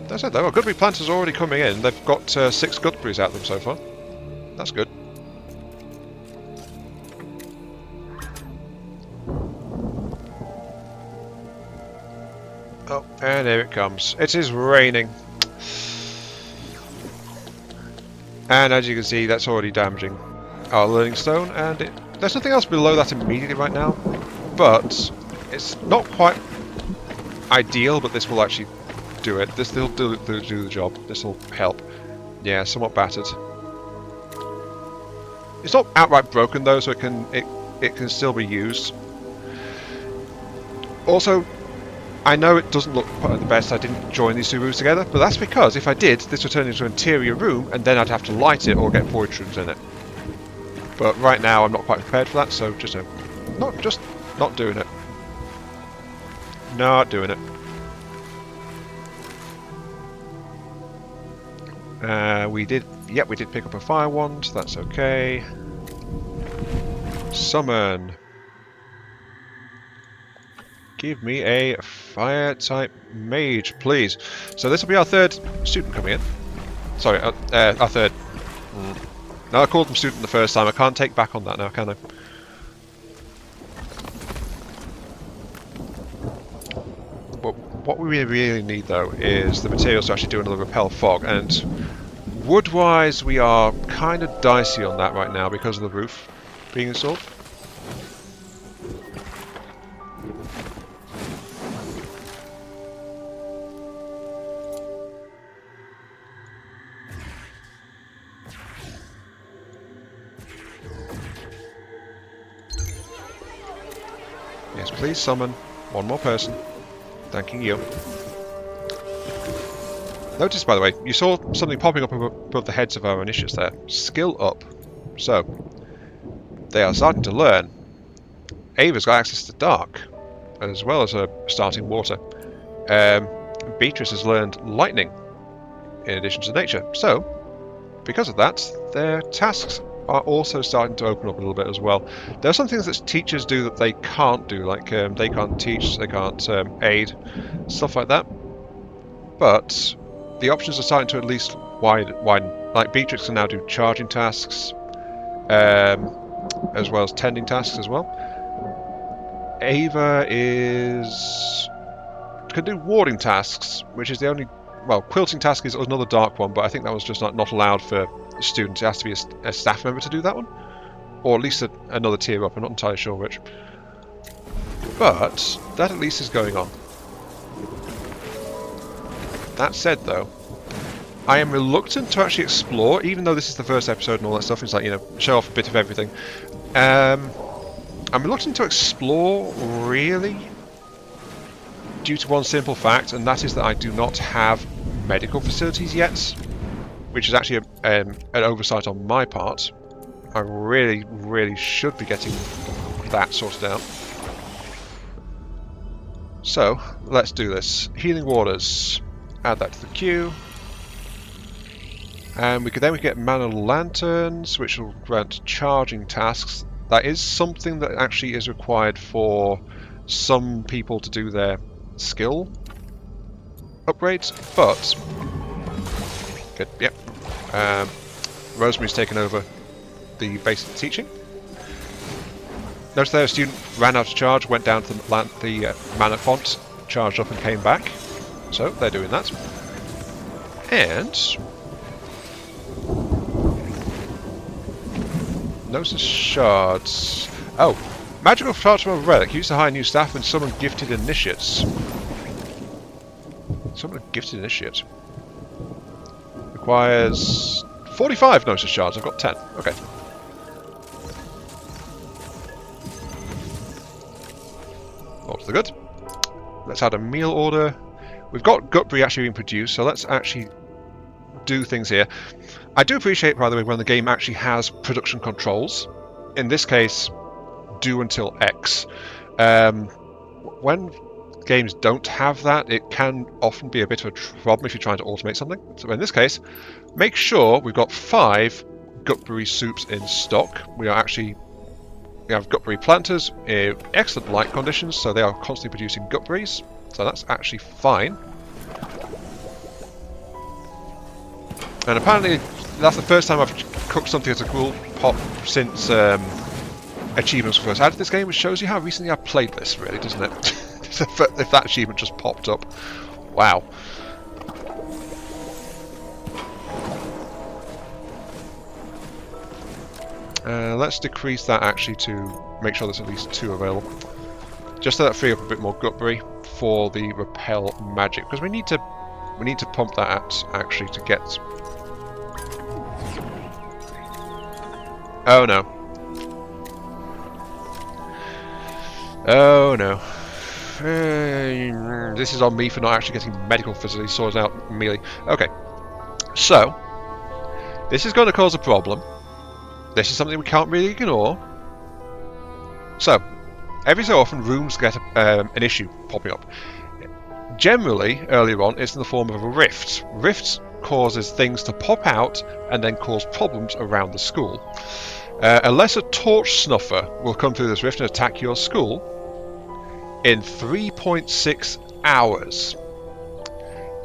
Speaker 1: That's it though. Our Gutberry planters are already coming in. They've got 6 Gutberries out them so far. That's good. Oh, and here it comes. It is raining. And as you can see, that's already damaging our learning stone, and there's nothing else below that immediately right now, but it's not quite ideal, but this will actually do it. This will do the job. This will help. Yeah, somewhat battered. It's not outright broken though, so it can still be used. Also, I know it doesn't look the best I didn't join these 2 rooms together, but that's because if I did, this would turn into an interior room, and then I'd have to light it or get forage rooms in it. But right now I'm not quite prepared for that, so just not doing it. Not doing it. We did pick up a fire wand, that's okay. Summon. Give me a fire type mage, please. So this will be our third student coming in. Sorry, our third. No, I called them student the first time. I can't take back on that now, can I? But what we really need, though, is the materials to actually do another repel fog. And wood-wise, we are kind of dicey on that right now because of the roof being installed. Yes, please summon one more person. Thanking you. Notice, by the way, you saw something popping up above the heads of our initiates there. Skill up. So, they are starting to learn. Ava's got access to dark, as well as starting water. Beatrice has learned lightning, in addition to nature. So, because of that, their tasks are also starting to open up a little bit as well. There are some things that teachers do that they can't do, like they can't teach, they can't aid, stuff like that. But the options are starting to at least widen. Like Beatrix can now do charging tasks, as well as tending tasks as well. Ava can do warding tasks, which is the only... Well, quilting task is another dark one, but I think that was just not allowed for students. It has to be a staff member to do that one, or at least another tier up. I'm not entirely sure which. But that at least is going on. That said, though, I am reluctant to actually explore, even though this is the first episode and all that stuff. It's like, you know, show off a bit of everything. I'm reluctant to explore, really, due to one simple fact, and that is that I do not have medical facilities yet, which is actually an oversight on my part. I really, really should be getting that sorted out. So, let's do this. Healing waters. Add that to the queue. And we get mana lanterns, which will grant charging tasks. That is something that actually is required for some people to do their skill upgrades, but good. Yep. Rosemary's taken over the basic teaching. Notice there a student ran out of charge, went down to the mana font, charged up and came back. So they're doing that. And notice shards. Oh, magical shards from a relic. Used to hire new staff and summon gifted initiates. Summon a gifted initiate. Requires 45 notice shards. I've got 10. Okay. All to the good. Let's add a meal order. We've got Gutbury actually being produced, so let's actually do things here. I do appreciate, by the way, when the game actually has production controls. In this case, do until X. When games don't have that, it can often be a bit of a problem if you're trying to automate something. So in this case, make sure we've got 5 Gutbury soups in stock. We have Gutbury planters in excellent light conditions, so they are constantly producing Gutburys. So that's actually fine. And apparently that's the first time I've cooked something as a cool pot since achievements were first added to this game, which shows you how recently I've played this, really, doesn't it? If that achievement just popped up. Wow. Let's decrease that actually to make sure there's at least 2 available. Just so that free up a bit more Gutbury for the repel magic, because we need to pump that out actually to get. Oh no. Oh no. This is on me for not actually getting medical facilities sorted out melee. Okay. So, this is going to cause a problem. This is something we can't really ignore. So, every so often rooms get an issue popping up. Generally, earlier on, it's in the form of a rift. Rifts causes things to pop out and then cause problems around the school. Unless a torch snuffer will come through this rift and attack your school in 3.6 hours.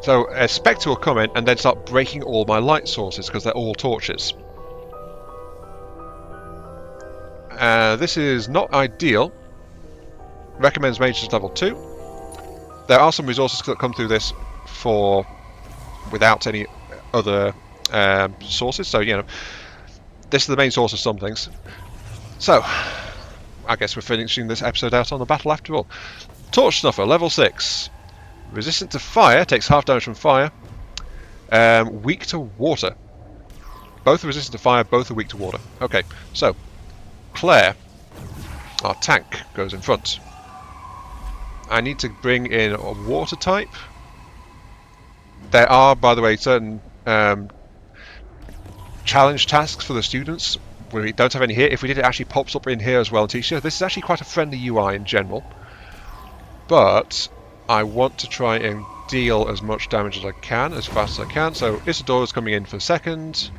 Speaker 1: So a spectre will come in and then start breaking all my light sources because they're all torches. This is not ideal. Recommends mages level 2. There are some resources that come through this for without any other sources, so you know this is the main source of some things. So I guess we're finishing this episode out on the battle after all. Torch Snuffer, level 6. Resistant to fire, takes half damage from fire. Weak to water. Both are resistant to fire, both are weak to water. Okay, so Claire, our tank, goes in front. I need to bring in a water type. There are, by the way, certain challenge tasks for the students. We don't have any here. If we did, it actually pops up in here as well and teaches you. This is actually quite a friendly UI in general. But I want to try and deal as much damage as I can, as fast as I can. So Isidora's coming in for second.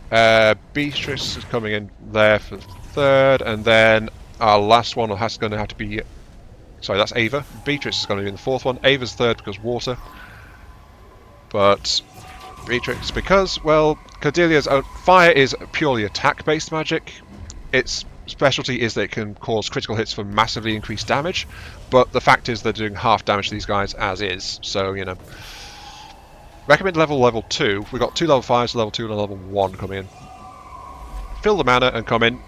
Speaker 1: Beatrice is coming in there for third. And then our last one is going to have to be... Sorry, that's Ava. Beatrice is going to be in the fourth one. Ava's third because water. But Beatrix, because, well, Cordelia's own fire is purely attack-based magic. Its specialty is that it can cause critical hits for massively increased damage. But the fact is they're doing half damage to these guys as is. So, you know. Recommend level 2. We've got 2 level 5s, level 2 and a level 1 coming in. Fill the mana and come in.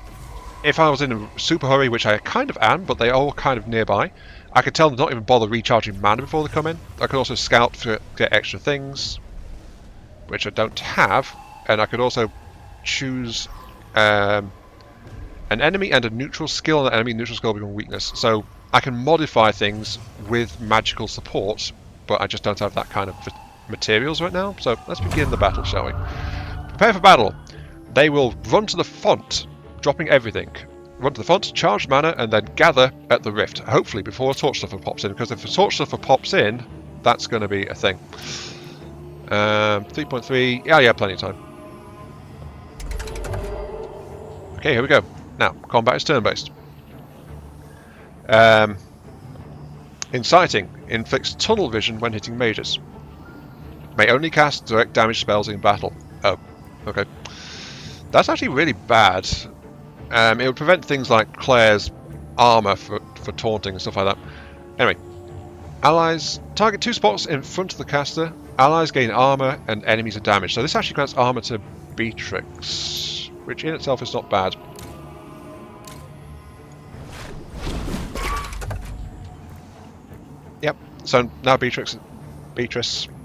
Speaker 1: If I was in a super hurry, which I kind of am, but they are all kind of nearby, I could tell them not even bother recharging mana before they come in. I could also scout to get extra things, which I don't have, and I could also choose an enemy and a neutral skill, and the enemy neutral skill will become weakness. So I can modify things with magical support, but I just don't have that kind of materials right now. So let's begin the battle, shall we? Prepare for battle. They will run to the font, dropping everything. Run to the font, charge mana, and then gather at the rift. Hopefully before a torch stuffer pops in, because if a torch stuffer pops in, that's going to be a thing. 3.3. Yeah, plenty of time. Okay, here we go. Now, combat is turn-based. Inciting. Inflicts tunnel vision when hitting mages. May only cast direct damage spells in battle. Oh, okay. That's actually really bad. It would prevent things like Claire's armor for taunting and stuff like that. Anyway, allies target 2 spots in front of the caster. Allies gain armor and enemies are damaged. So this actually grants armor to Beatrix, which in itself is not bad. Yep. So now Beatrice.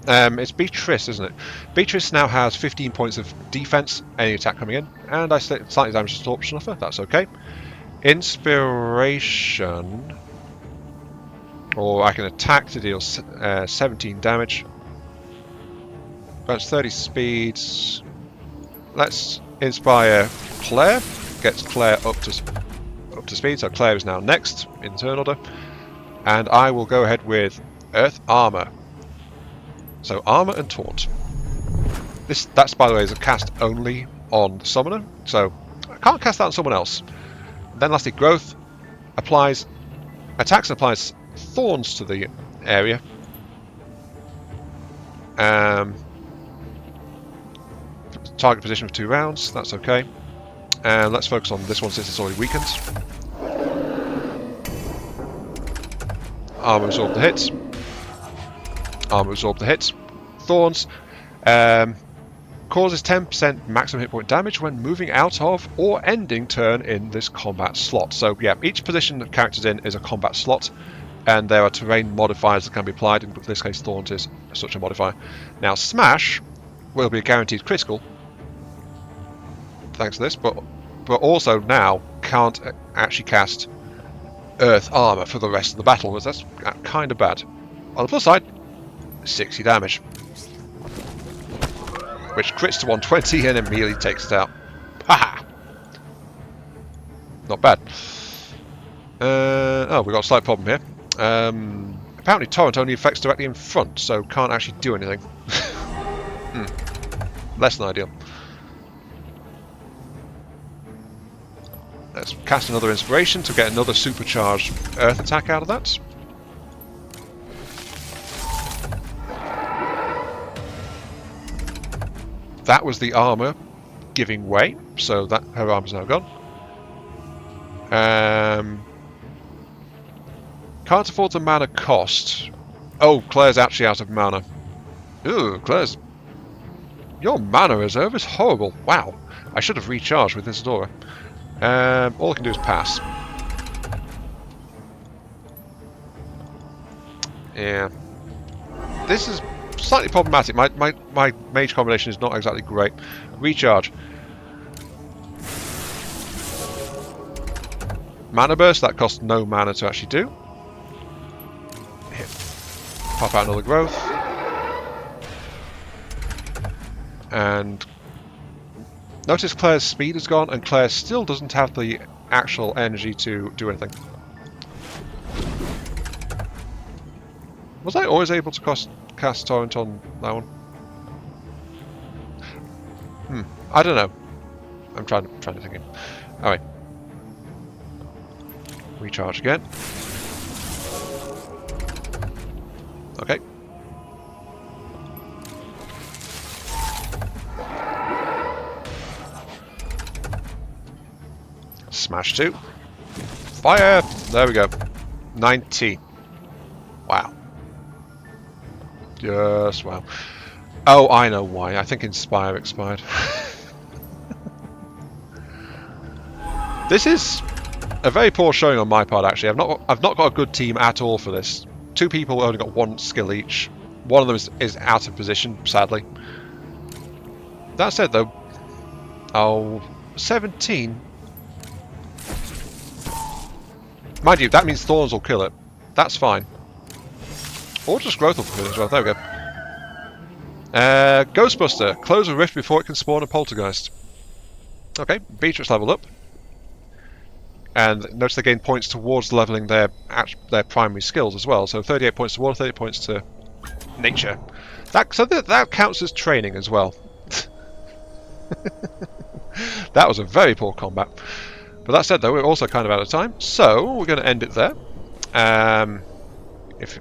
Speaker 1: It's Beatrice, isn't it? Beatrice now has 15 points of defense, any attack coming in, and I slightly damage the Torch Snuffer, that's okay. Inspiration, or I can attack to deal 17 damage. That's 30 speeds. Let's inspire Claire, gets Claire up to speed, so Claire is now next in turn order, and I will go ahead with Earth Armor. So armor and taunt. That's by the way is a cast only on the summoner, so I can't cast that on someone else. Then lastly, growth applies attacks and applies thorns to the area. Target position for 2 rounds. That's okay. And let's focus on this one since it's already weakened. Armor absorb the hits. Armor absorb the hits. Thorns causes 10% maximum hit point damage when moving out of or ending turn in this combat slot. So yeah, each position the character's in is a combat slot, and there are terrain modifiers that can be applied. In this case, Thorns is such a modifier. Now, Smash will be a guaranteed critical, thanks to this, but also now can't actually cast Earth Armor for the rest of the battle, because that's kind of bad. On the plus side, 60 damage, which crits to 120 and immediately takes it out. Haha! Not bad. Oh, we've got a slight problem here. Apparently torrent only affects directly in front, so can't actually do anything. Less than ideal. Let's cast another inspiration to get another supercharged earth attack out of that. That was the armor giving way, so that her armor's now gone. Can't afford the mana cost. Oh, Claire's actually out of mana. Ooh, Claire's... Your mana reserve is horrible. Wow. I should have recharged with Isadora. All I can do is pass. Yeah. This is slightly problematic. My mage combination is not exactly great. Recharge. Mana burst, that costs no mana to actually do. Hit. Pop out another growth. And notice Claire's speed is gone, and Claire still doesn't have the actual energy to do anything. Was I always able to cast Torrent on that one? I don't know. I'm trying to think. Alright. Recharge again. Okay. Smash 2. Fire! There we go. 19. Wow. Yes, wow. Oh, I know why. I think Inspire expired. This is a very poor showing on my part, actually. I've not got a good team at all for this. Two people only got one skill each. One of them is out of position, sadly. That said, though, 17. Mind you, that means Thorns will kill it. That's fine. Or just Growth will kill it as well. There we go. Ghostbuster. Close a rift before it can spawn a poltergeist. Okay, Beatrix leveled up. And notice they gain points towards leveling their primary skills as well. So 38 points to water, 30 points to nature. That counts as training as well. That was a very poor combat. But that said, though, we're also kind of out of time, so we're going to end it there. If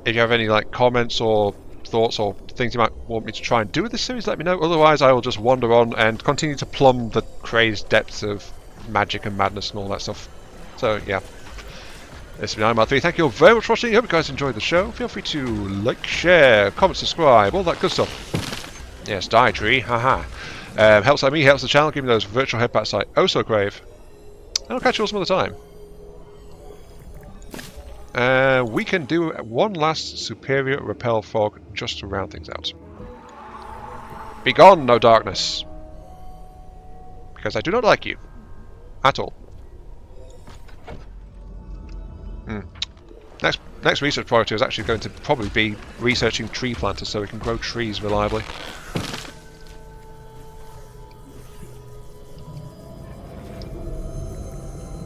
Speaker 1: you have any comments or thoughts or things you might want me to try and do with this series, let me know. Otherwise, I will just wander on and continue to plumb the crazed depths of magic and madness and all that stuff. So yeah, this has been IMR3. Thank you all very much for watching. I hope you guys enjoyed the show. Feel free to like, share, comment, subscribe, all that good stuff. Yes, die tree, haha. Helps out me, helps the channel, give me those virtual headbats I oh so crave. And I'll catch you all some other time. We can do one last superior repel fog just to round things out. Be gone, no darkness, because I do not like you. At all. Next research priority is actually going to probably be researching tree planters so we can grow trees reliably.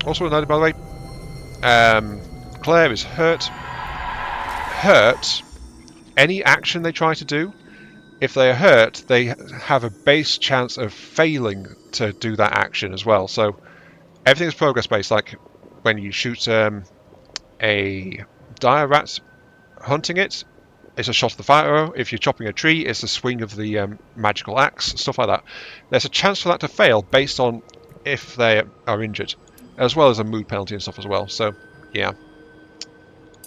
Speaker 1: Also noted, by the way, Claire is hurt. Any action they try to do, if they are hurt, they have a base chance of failing to do that action as well. So everything is progress based, like when you shoot a dire rat hunting it, it's a shot of the fire arrow. If you're chopping a tree, it's a swing of the magical axe, stuff like that. There's a chance for that to fail based on if they are injured, as well as a mood penalty and stuff as well. So yeah,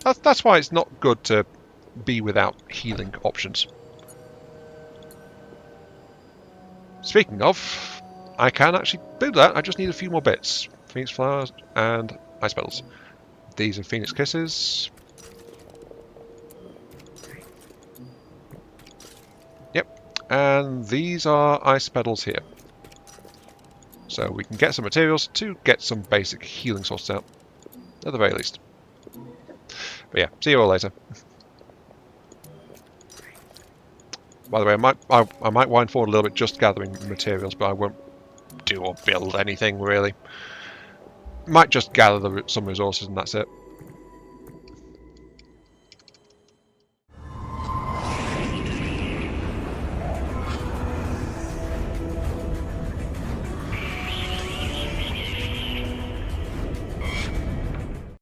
Speaker 1: that's why it's not good to be without healing options. Speaking of, I can actually build that. I just need a few more bits. Phoenix flowers and ice petals. These are Phoenix kisses. Yep. And these are ice petals here. So we can get some materials to get some basic healing sorts out. At the very least. But yeah, see you all later. By the way, I might wind forward a little bit just gathering materials, but I won't do or build anything really. might just gather some resources and that's it.